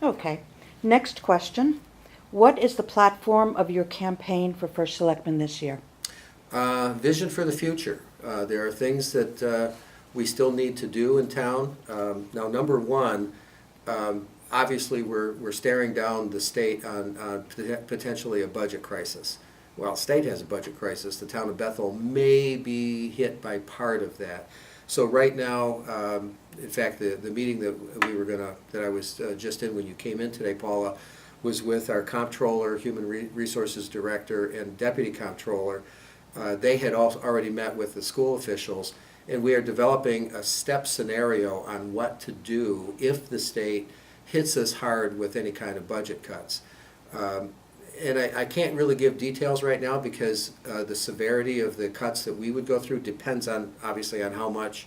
Okay. Next question. What is the platform of your campaign for First Selectman this year? Vision for the future. There are things that we still need to do in town. Now, number one, obviously we're staring down the state on potentially a budget crisis. Well, the state has a budget crisis. The town of Bethel may be hit by part of that. So right now, in fact, the meeting that I was just in when you came in today, Paula, was with our comptroller, human resources director, and deputy comptroller. They had already met with the school officials, and we are developing a step scenario on what to do if the state hits us hard with any kind of budget cuts. And I can't really give details right now because the severity of the cuts that we would go through depends on, obviously, on how much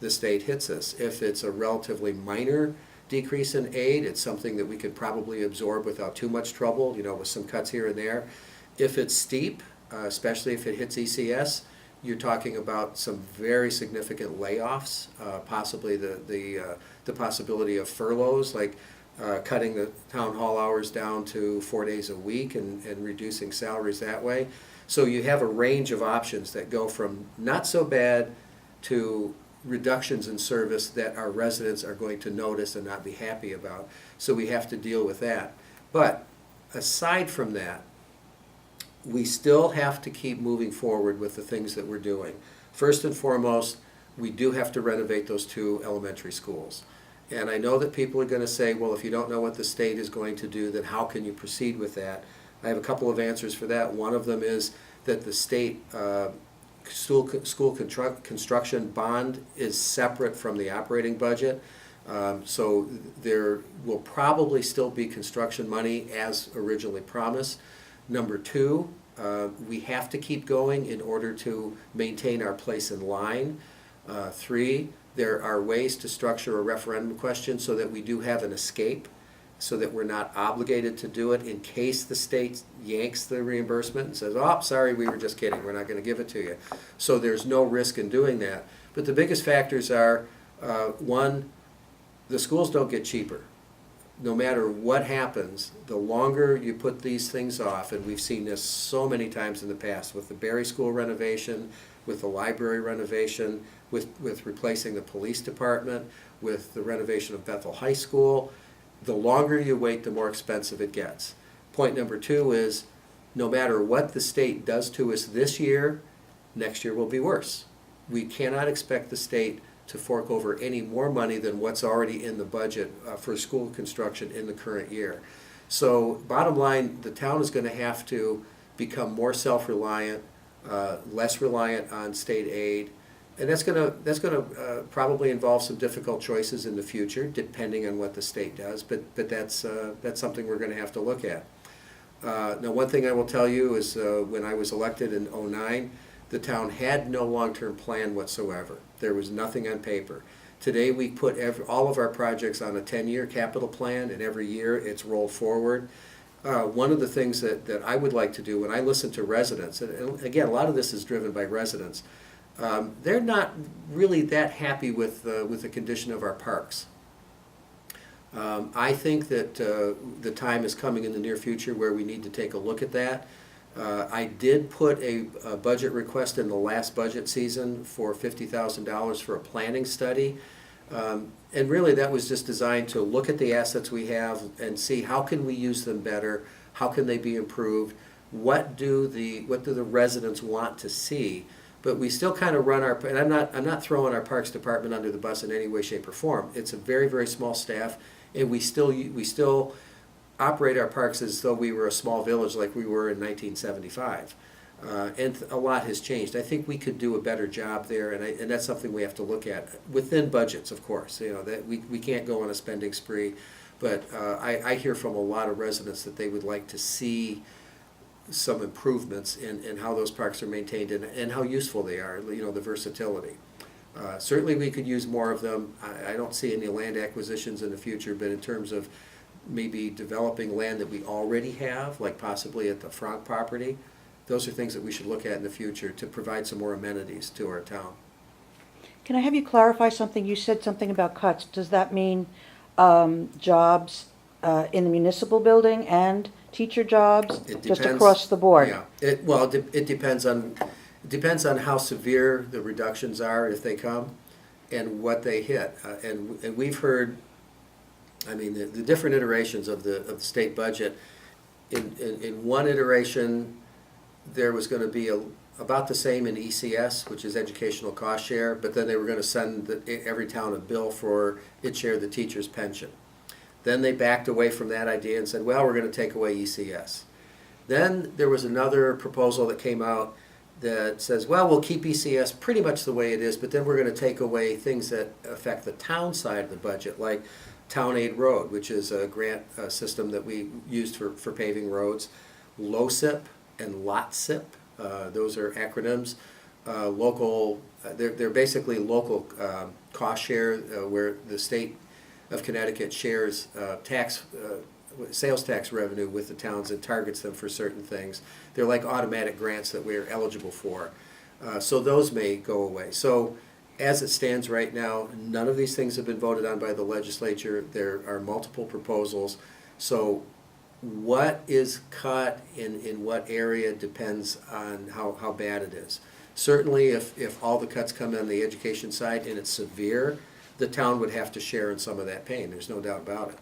the state hits us. If it's a relatively minor decrease in aid, it's something that we could probably absorb without too much trouble, with some cuts here and there. If it's steep, especially if it hits ECS, you're talking about some very significant layoffs, possibly the possibility of furloughs, like cutting the town hall hours down to 4 days a week and reducing salaries that way. So you have a range of options that go from not so bad to reductions in service that our residents are going to notice and not be happy about. So we have to deal with that. But aside from that, we still have to keep moving forward with the things that we're doing. First and foremost, we do have to renovate those 2 elementary schools. And I know that people are going to say, well, if you don't know what the state is going to do, then how can you proceed with that? I have a couple of answers for that. One of them is that the state school construction bond is separate from the operating budget. So there will probably still be construction money as originally promised. Number 2, we have to keep going in order to maintain our place in line. 3, there are ways to structure a referendum question so that we do have an escape, so that we're not obligated to do it in case the state yanks the reimbursement and says, oh, sorry, we were just kidding, we're not going to give it to you. So there's no risk in doing that. But the biggest factors are, 1, the schools don't get cheaper. No matter what happens, the longer you put these things off, and we've seen this so many times in the past with the Berry School renovation, with the library renovation, with replacing the police department, with the renovation of Bethel High School, the longer you wait, the more expensive it gets. Point number 2 is, no matter what the state does to us this year, next year will be worse. We cannot expect the state to fork over any more money than what's already in the budget for school construction in the current year. So bottom line, the town is going to have to become more self-reliant, less reliant on state aid, and that's going to probably involve some difficult choices in the future, depending on what the state does. But that's something we're going to have to look at. Now, one thing I will tell you is when I was elected in '09, the town had no long-term plan whatsoever. There was nothing on paper. Today we put all of our projects on a 10-year capital plan, and every year it's rolled forward. One of the things that I would like to do when I listen to residents, and again, a lot of this is driven by residents, they're not really that happy with the condition of our parks. I think that the time is coming in the near future where we need to take a look at that. I did put a budget request in the last budget season for $50,000 for a planning study. And really that was just designed to look at the assets we have and see how can we use them better, how can they be improved, what do the residents want to see. But we still kind of run our, and I'm not throwing our Parks Department under the bus in any way, shape, or form. It's a very, very small staff, and we still operate our parks as though we were a small village like we were in 1975. And a lot has changed. I think we could do a better job there, and that's something we have to look at within budgets, of course. That we can't go on a spending spree, but I hear from a lot of residents that they would like to see some improvements in how those parks are maintained and how useful they are, the versatility. Certainly we could use more of them. I don't see any land acquisitions in the future, but in terms of maybe developing land that we already have, like possibly at the Frank property, those are things that we should look at in the future to provide some more amenities to our town. Can I have you clarify something? You said something about cuts. Does that mean jobs in the municipal building and teacher jobs, It just depends- across the board? Yeah, it depends on how severe the reductions are if they come and what they hit. And we've heard, I mean, the different iterations of the state budget. In one iteration, there was going to be about the same in ECS, which is educational cost share, but then they were going to send every town a bill for its share of the teacher's pension. Then they backed away from that idea and said, well, we're going to take away ECS. Then there was another proposal that came out that says, well, we'll keep ECS pretty much the way it is, but then we're going to take away things that affect the town side of the budget, like Town Aid Road, which is a grant system that we used for paving roads, LOCIP and LOTCIP. Those are acronyms. They're basically local cost share where the state of Connecticut shares sales tax revenue with the towns and targets them for certain things. They're like automatic grants that we're eligible for. So those may go away. So as it stands right now, none of these things have been voted on by the legislature. There are multiple proposals. So what is cut in what area depends on how bad it is. Certainly if all the cuts come on the education side and it's severe, the town would have to share in some of that pain. There's no doubt about it.